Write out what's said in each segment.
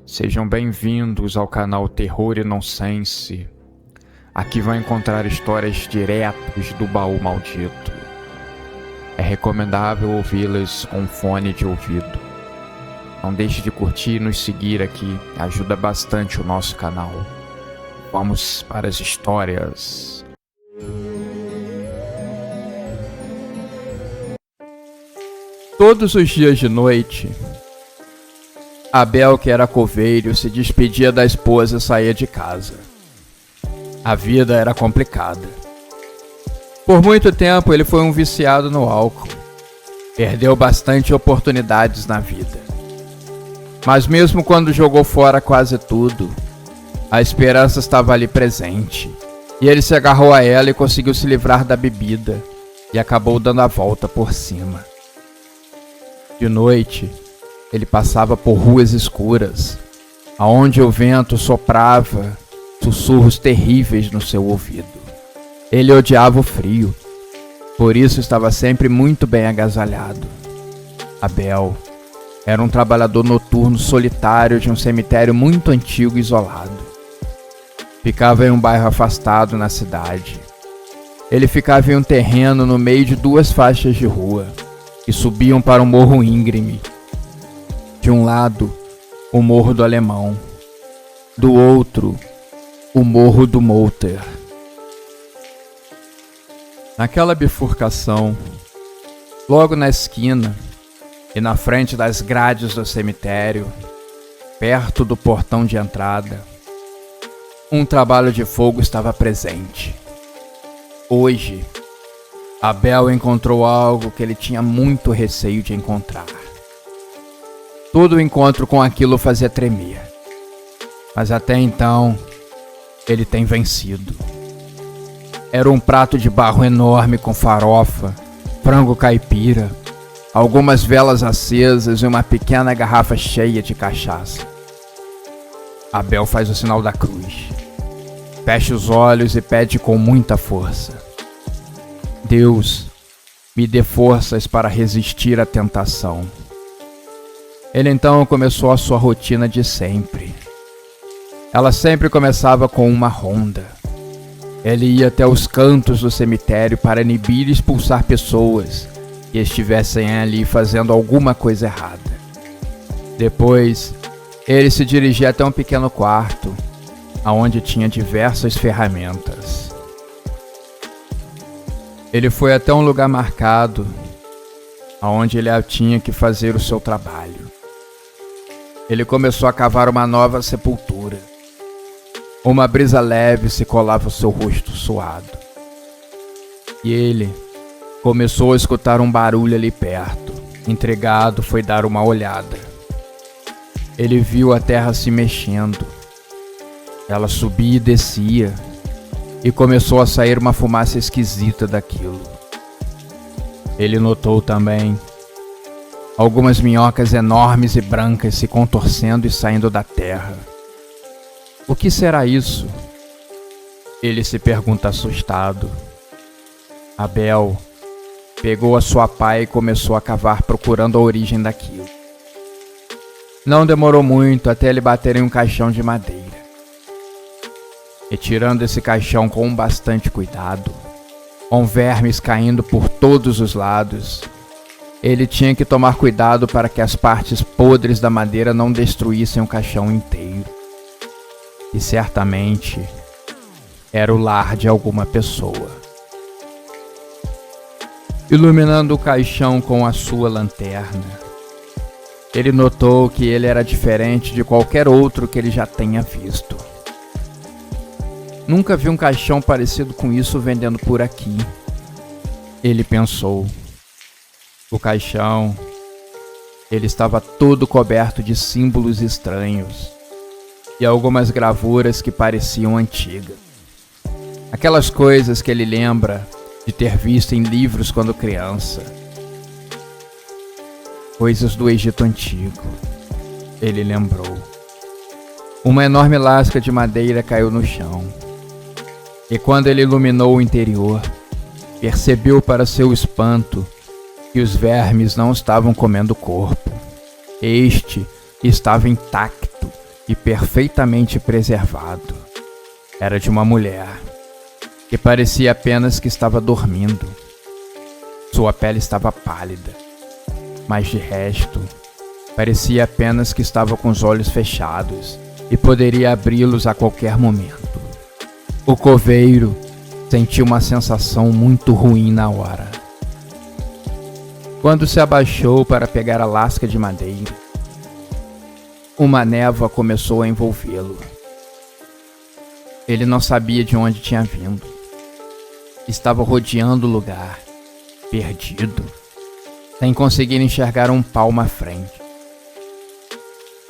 Sejam bem-vindos ao canal Terror e Nonsense. Aqui vão encontrar histórias diretas do baú maldito. É recomendável ouvi-las com fone de ouvido. Não deixe de curtir e nos seguir aqui, ajuda bastante o nosso canal. Vamos para as histórias. Todos os dias de noite, Abel, que era coveiro, se despedia da esposa e saía de casa. A vida era complicada. Por muito tempo ele foi um viciado no álcool. Perdeu bastante oportunidades na vida. Mas mesmo quando jogou fora quase tudo, a esperança estava ali presente. E ele se agarrou a ela e conseguiu se livrar da bebida. E acabou dando a volta por cima. De noite, ele passava por ruas escuras, aonde o vento soprava sussurros terríveis no seu ouvido. Ele odiava o frio, por isso estava sempre muito bem agasalhado. Abel era um trabalhador noturno solitário de um cemitério muito antigo e isolado. Ficava em um bairro afastado na cidade. Ele ficava em um terreno no meio de duas faixas de rua, que subiam para um morro íngreme. De um lado, o Morro do Alemão. Do outro, o Morro do Molter. Naquela bifurcação, logo na esquina e na frente das grades do cemitério, perto do portão de entrada, um trabalho de fogo estava presente. Hoje, Abel encontrou algo que ele tinha muito receio de encontrar. Todo o encontro com aquilo o fazia tremer. Mas até então, ele tem vencido. Era um prato de barro enorme com farofa, frango caipira, algumas velas acesas e uma pequena garrafa cheia de cachaça. Abel faz o sinal da cruz. Fecha os olhos e pede com muita força: Deus, me dê forças para resistir à tentação. Ele então começou a sua rotina de sempre. Ela sempre começava com uma ronda. Ele ia até os cantos do cemitério para inibir e expulsar pessoas que estivessem ali fazendo alguma coisa errada. Depois, ele se dirigia até um pequeno quarto, onde tinha diversas ferramentas. Ele foi até um lugar marcado, onde ele tinha que fazer o seu trabalho. Ele começou a cavar uma nova sepultura. Uma brisa leve se colava ao seu rosto suado. E ele começou a escutar um barulho ali perto. Intrigado, foi dar uma olhada. Ele viu a terra se mexendo. Ela subia e descia, e começou a sair uma fumaça esquisita daquilo. Ele notou também algumas minhocas enormes e brancas se contorcendo e saindo da terra. O que será isso? Ele se pergunta assustado. Abel pegou a sua pá e começou a cavar procurando a origem daquilo. Não demorou muito até ele bater em um caixão de madeira. Retirando esse caixão com bastante cuidado, com vermes caindo por todos os lados, ele tinha que tomar cuidado para que as partes podres da madeira não destruíssem o caixão inteiro. E certamente era o lar de alguma pessoa. Iluminando o caixão com a sua lanterna, ele notou que ele era diferente de qualquer outro que ele já tenha visto. Nunca vi um caixão parecido com isso vendendo por aqui, ele pensou. O caixão, ele estava todo coberto de símbolos estranhos e algumas gravuras que pareciam antigas. Aquelas coisas que ele lembra de ter visto em livros quando criança. Coisas do Egito Antigo, ele lembrou. Uma enorme lasca de madeira caiu no chão. E quando ele iluminou o interior, percebeu para seu espanto que os vermes não estavam comendo o corpo. Este estava intacto e perfeitamente preservado. Era de uma mulher, que parecia apenas que estava dormindo. Sua pele estava pálida, mas de resto, parecia apenas que estava com os olhos fechados e poderia abri-los a qualquer momento. O coveiro sentiu uma sensação muito ruim na hora. Quando se abaixou para pegar a lasca de madeira, uma névoa começou a envolvê-lo. Ele não sabia de onde tinha vindo. Estava rodeando o lugar, perdido, sem conseguir enxergar um palmo à frente.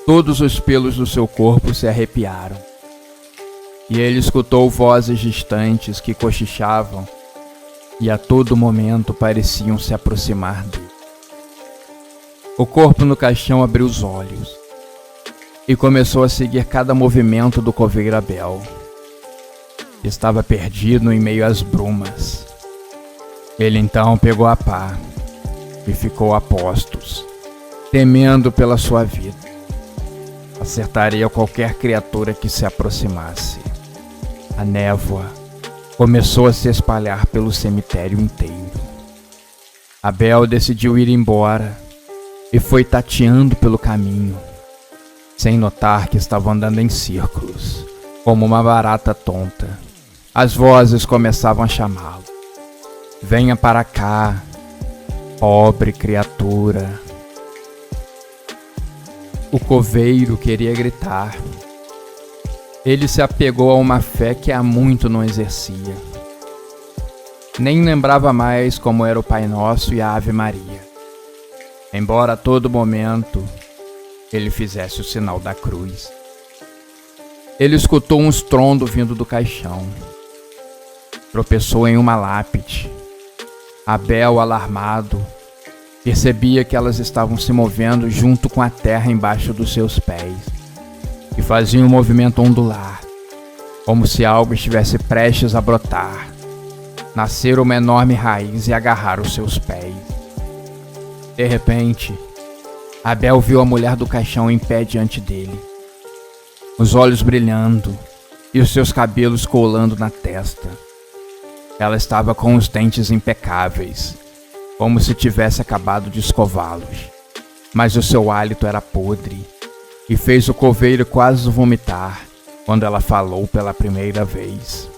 Todos os pelos do seu corpo se arrepiaram, e ele escutou vozes distantes que cochichavam e a todo momento pareciam se aproximar dele. O corpo no caixão abriu os olhos e começou a seguir cada movimento do coveiro Abel. Estava perdido em meio às brumas. Ele então pegou a pá e ficou a postos, temendo pela sua vida. Acertaria qualquer criatura que se aproximasse. A névoa começou a se espalhar pelo cemitério inteiro. Abel decidiu ir embora e foi tateando pelo caminho, sem notar que estava andando em círculos, como uma barata tonta. As vozes começavam a chamá-lo. Venha para cá, pobre criatura. O coveiro queria gritar. Ele se apegou a uma fé que há muito não exercia. Nem lembrava mais como era o Pai Nosso e a Ave Maria, embora a todo momento ele fizesse o sinal da cruz. Ele escutou um estrondo vindo do caixão. Tropeçou em uma lápide. Abel, alarmado, percebia que elas estavam se movendo junto com a terra embaixo dos seus pés e faziam um movimento ondular, como se algo estivesse prestes a brotar, nascer uma enorme raiz e agarrar os seus pés. De repente, Abel viu a mulher do caixão em pé diante dele, os olhos brilhando e os seus cabelos colando na testa. Ela estava com os dentes impecáveis, como se tivesse acabado de escová-los, mas o seu hálito era podre e fez o coveiro quase vomitar quando ela falou pela primeira vez.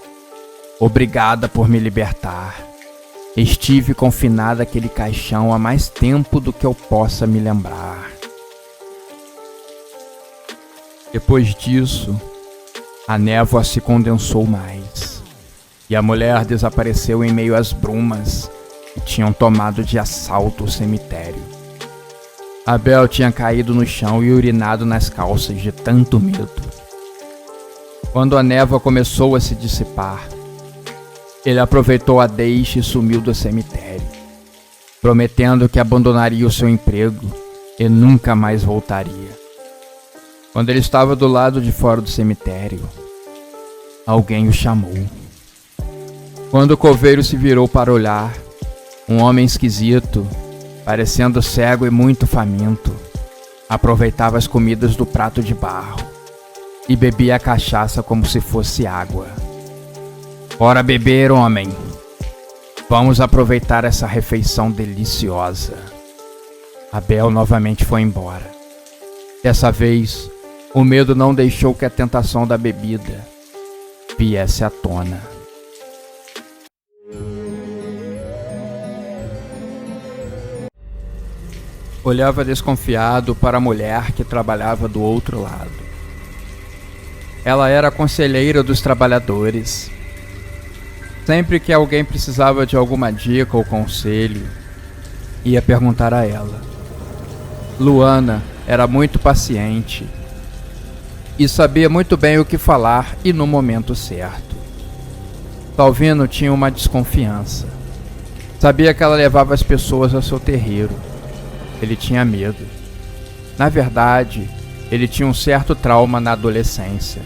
Obrigada por me libertar. Estive confinada àquele caixão há mais tempo do que eu possa me lembrar. Depois disso, a névoa se condensou mais, e a mulher desapareceu em meio às brumas que tinham tomado de assalto o cemitério. Abel tinha caído no chão e urinado nas calças de tanto medo. Quando a névoa começou a se dissipar, ele aproveitou a deixa e sumiu do cemitério, prometendo que abandonaria o seu emprego e nunca mais voltaria. Quando ele estava do lado de fora do cemitério, alguém o chamou. Quando o coveiro se virou para olhar, um homem esquisito, parecendo cego e muito faminto, aproveitava as comidas do prato de barro e bebia a cachaça como se fosse água. Ora beber, homem! Vamos aproveitar essa refeição deliciosa. Abel novamente foi embora. Dessa vez, o medo não deixou que a tentação da bebida viesse à tona. Olhava desconfiado para a mulher que trabalhava do outro lado. Ela era a conselheira dos trabalhadores. Sempre que alguém precisava de alguma dica ou conselho, ia perguntar a ela. Luana era muito paciente e sabia muito bem o que falar e no momento certo. Salvino tinha uma desconfiança. Sabia que ela levava as pessoas ao seu terreiro. Ele tinha medo. Na verdade, ele tinha um certo trauma na adolescência.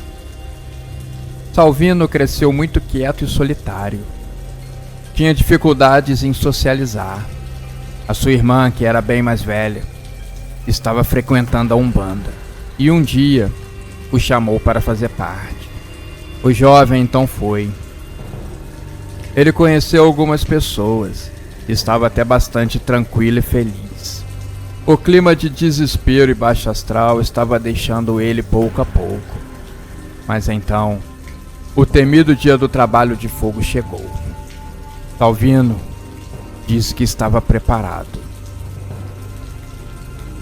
Salvino cresceu muito quieto e solitário. Tinha dificuldades em socializar. A sua irmã, que era bem mais velha, estava frequentando a Umbanda. E um dia, o chamou para fazer parte. O jovem então foi. Ele conheceu algumas pessoas, estava até bastante tranquilo e feliz. O clima de desespero e baixo astral estava deixando ele pouco a pouco. Mas então, o temido dia do trabalho de fogo chegou. Salvino disse que estava preparado.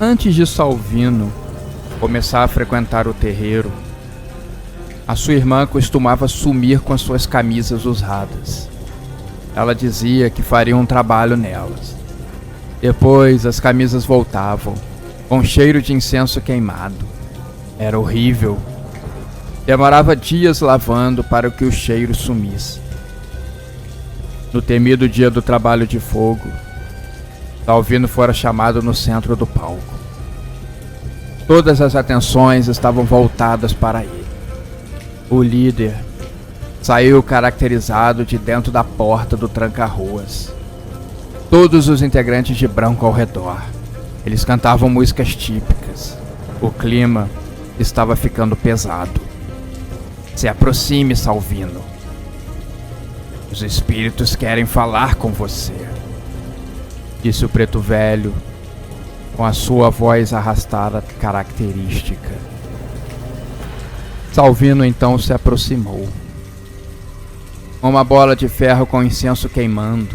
Antes de Salvino começar a frequentar o terreiro, a sua irmã costumava sumir com as suas camisas usadas. Ela dizia que faria um trabalho nelas. Depois as camisas voltavam, com cheiro de incenso queimado. Era horrível. Demorava dias lavando para que o cheiro sumisse. No temido dia do trabalho de fogo, Salvino fora chamado no centro do palco. Todas as atenções estavam voltadas para ele. O líder saiu caracterizado de dentro da porta do tranca-ruas. Todos os integrantes de branco ao redor. Eles cantavam músicas típicas. O clima estava ficando pesado. Se aproxime, Salvino. Os espíritos querem falar com você, disse o preto velho, com a sua voz arrastada característica. Salvino então se aproximou. Uma bola de ferro com incenso queimando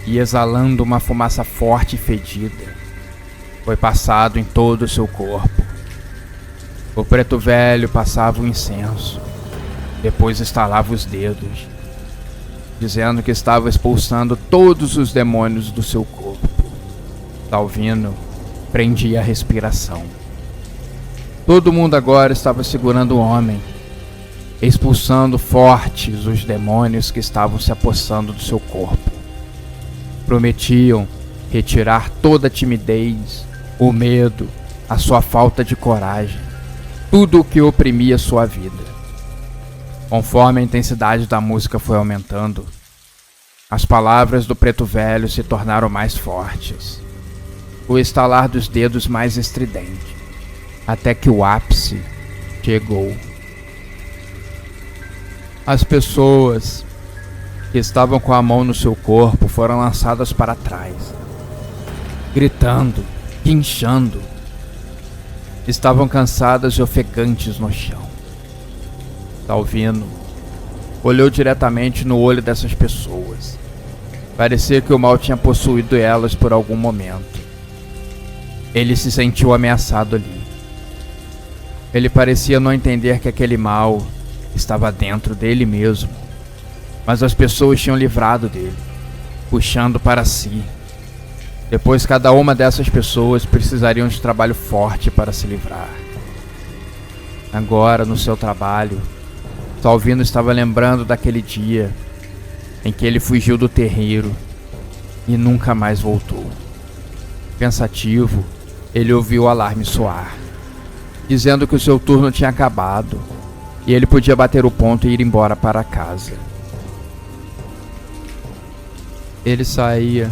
e exalando uma fumaça forte e fedida foi passado em todo o seu corpo. O preto velho passava o incenso, depois estalava os dedos, dizendo que estava expulsando todos os demônios do seu corpo. Salvino prendia a respiração. Todo mundo agora estava segurando o homem, expulsando fortes os demônios que estavam se apossando do seu corpo. Prometiam retirar toda a timidez, o medo, a sua falta de coragem, tudo o que oprimia sua vida. Conforme a intensidade da música foi aumentando, as palavras do preto velho se tornaram mais fortes, o estalar dos dedos mais estridente, até que o ápice chegou. As pessoas que estavam com a mão no seu corpo foram lançadas para trás, gritando, guinchando. Estavam cansadas e ofegantes no chão. Salvino olhou diretamente no olho dessas pessoas. Parecia que o mal tinha possuído elas por algum momento. Ele se sentiu ameaçado ali. Ele parecia não entender que aquele mal estava dentro dele mesmo, mas as pessoas tinham livrado dele, puxando para si. Depois cada uma dessas pessoas precisariam de trabalho forte para se livrar. Agora, no seu trabalho, Salvino estava lembrando daquele dia em que ele fugiu do terreiro e nunca mais voltou. Pensativo, ele ouviu o alarme soar, dizendo que o seu turno tinha acabado e ele podia bater o ponto e ir embora para casa. Ele saía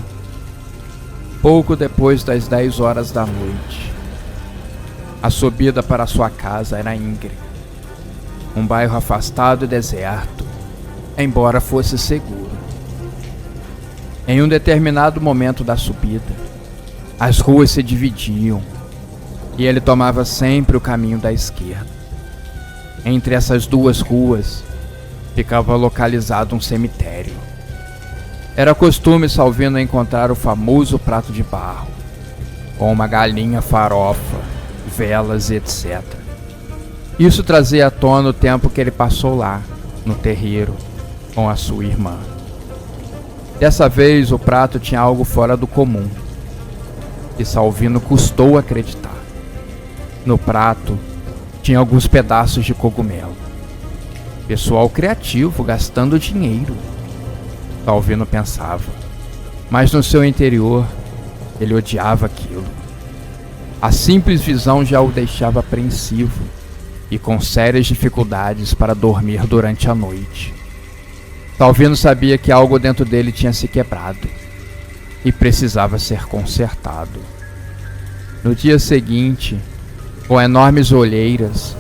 pouco depois das 10 horas da noite. A subida para sua casa era íngreme, um bairro afastado e deserto, embora fosse seguro. Em um determinado momento da subida, as ruas se dividiam e ele tomava sempre o caminho da esquerda. Entre essas duas ruas ficava localizado um cemitério. Era costume Salvino encontrar o famoso prato de barro, com uma galinha farofa, velas e etc. Isso trazia à tona o tempo que ele passou lá, no terreiro, com a sua irmã. Dessa vez o prato tinha algo fora do comum, que Salvino custou acreditar. No prato tinha alguns pedaços de cogumelo. Pessoal criativo gastando dinheiro, Salvino pensava, mas no seu interior ele odiava aquilo. A simples visão já o deixava apreensivo e com sérias dificuldades para dormir durante a noite. Salvino sabia que algo dentro dele tinha se quebrado e precisava ser consertado. No dia seguinte, com enormes olheiras,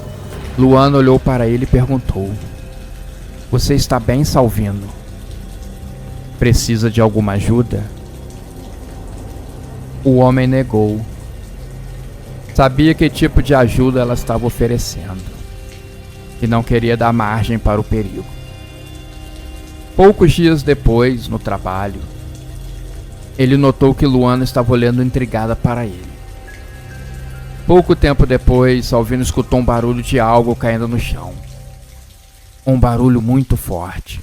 Luana olhou para ele e perguntou: "Você está bem, Salvino? Precisa de alguma ajuda?" O homem negou. Sabia que tipo de ajuda ela estava oferecendo e não queria dar margem para o perigo. Poucos dias depois, no trabalho, ele notou que Luana estava olhando intrigada para ele. Pouco tempo depois, Salvino escutou um barulho de algo caindo no chão. Um barulho muito forte.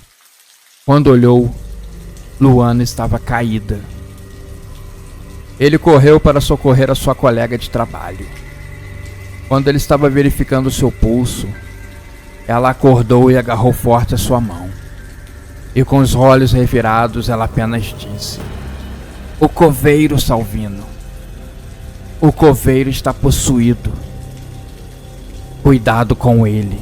Quando olhou, Luana estava caída. Ele correu para socorrer a sua colega de trabalho. Quando ele estava verificando seu pulso, ela acordou e agarrou forte a sua mão. E com os olhos revirados, ela apenas disse: "O coveiro, Salvino. O coveiro está possuído. Cuidado com ele."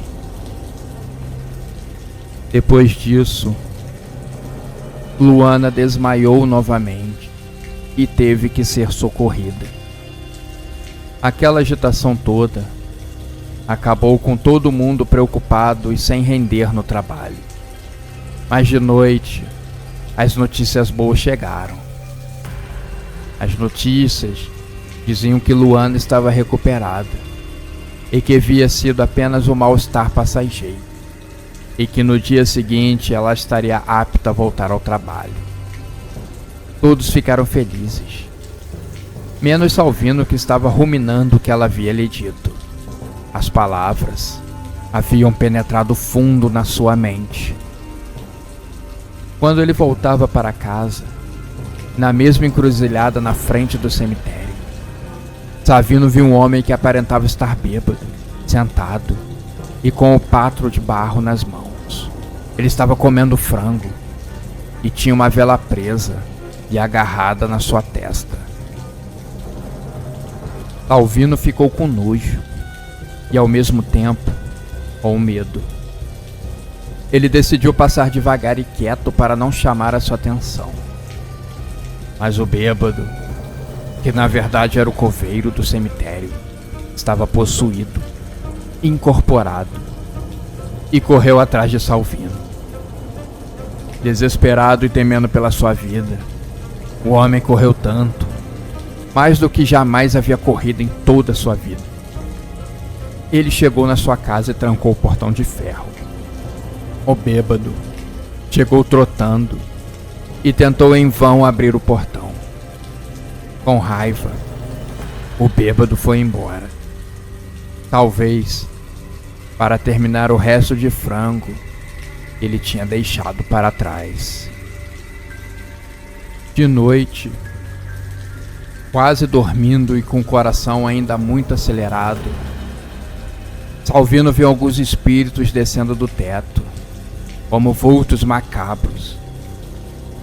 Depois disso, Luana desmaiou novamente e teve que ser socorrida. Aquela agitação toda acabou com todo mundo preocupado e sem render no trabalho. Mas de noite, as notícias boas chegaram. As notícias diziam que Luana estava recuperada e que havia sido apenas um mal-estar passageiro e que no dia seguinte ela estaria apta a voltar ao trabalho. Todos ficaram felizes, menos Salvino, que estava ruminando o que ela havia lhe dito. As palavras haviam penetrado fundo na sua mente. Quando ele voltava para casa, na mesma encruzilhada na frente do cemitério, Salvino viu um homem que aparentava estar bêbado, sentado e com o patro de barro nas mãos. Ele estava comendo frango e tinha uma vela presa e agarrada na sua testa. Salvino ficou com nojo e ao mesmo tempo com medo. Ele decidiu passar devagar e quieto para não chamar a sua atenção. Mas o bêbado, que na verdade era o coveiro do cemitério, estava possuído, incorporado, e correu atrás de Salvino. Desesperado e temendo pela sua vida, o homem correu tanto, mais do que jamais havia corrido em toda a sua vida. Ele chegou na sua casa e trancou o portão de ferro. O bêbado chegou trotando e tentou em vão abrir o portão. Com raiva, o bêbado foi embora. Talvez para terminar o resto de frango que ele tinha deixado para trás. De noite, quase dormindo e com o coração ainda muito acelerado, Salvino viu alguns espíritos descendo do teto, como vultos macabros,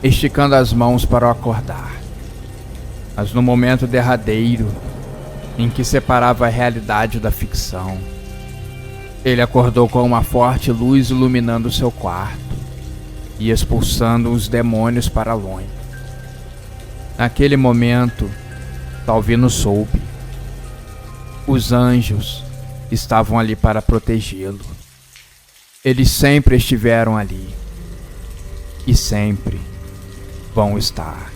esticando as mãos para o acordar. Mas no momento derradeiro, em que separava a realidade da ficção, ele acordou com uma forte luz iluminando seu quarto e expulsando os demônios para longe. Naquele momento, Salvino soube. Os anjos estavam ali para protegê-lo. Eles sempre estiveram ali e sempre vão estar.